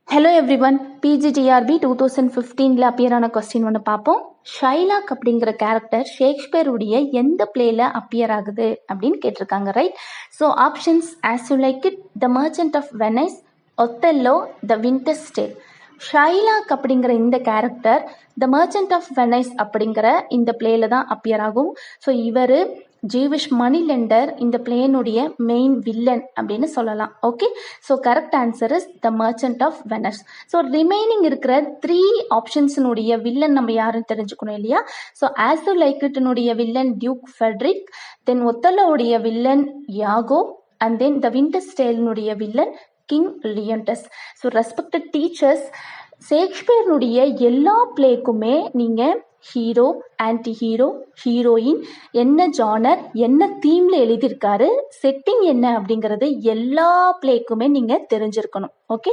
Hello everyone, PGTRB 2015 appear ஆன question ஒன்று பார்ப்போம். ஷைலாக் அப்படிங்கிற கேரக்டர் ஷேக்ஸ்பியருடைய எந்த பிளேல அப்பியர் ஆகுது அப்படின்னு கேட்டிருக்காங்க, right? So options as you like it, the merchant of Venice, Othello, the winter's tale. Shylock அப்படிங்கிற இந்த character the merchant of Venice அப்படிங்கிற இந்த பிளேல தான் அப்பியர் ஆகும். ஸோ இவர் ஜீவிஷ் மணி லெண்டர் இந்த பிளேனுடைய மெயின் வில்லன் அப்படின்னு சொல்லலாம். Okay, so correct answer is the merchant of Venice. So remaining இருக்கிற 3 ஆப்ஷன்ஸினுடைய வில்லன் நம்ம யாருன்னு தெரிஞ்சுக்கணும் இல்லையா? ஸோ ஆஸ் யூ லைக் இட்னுடைய வில்லன் டியூக் ஃபெட்ரிக், தென் ஒத்தலோடைய villain Iago, and then the winter's டேலினுடைய villain King Leontes. So respected teachers, ஷேக்ஸ்பியர்னுடைய எல்லா பிளேக்குமே நீங்கள் ஹீரோ, ஆன்டி ஹீரோ, ஹீரோயின், என்ன ஜானர், என்ன தீமில் எழுதியிருக்காரு, செட்டிங் என்ன அப்படிங்கிறது எல்லா பிளேக்குமே நீங்கள் தெரிஞ்சிருக்கணும். ஓகே.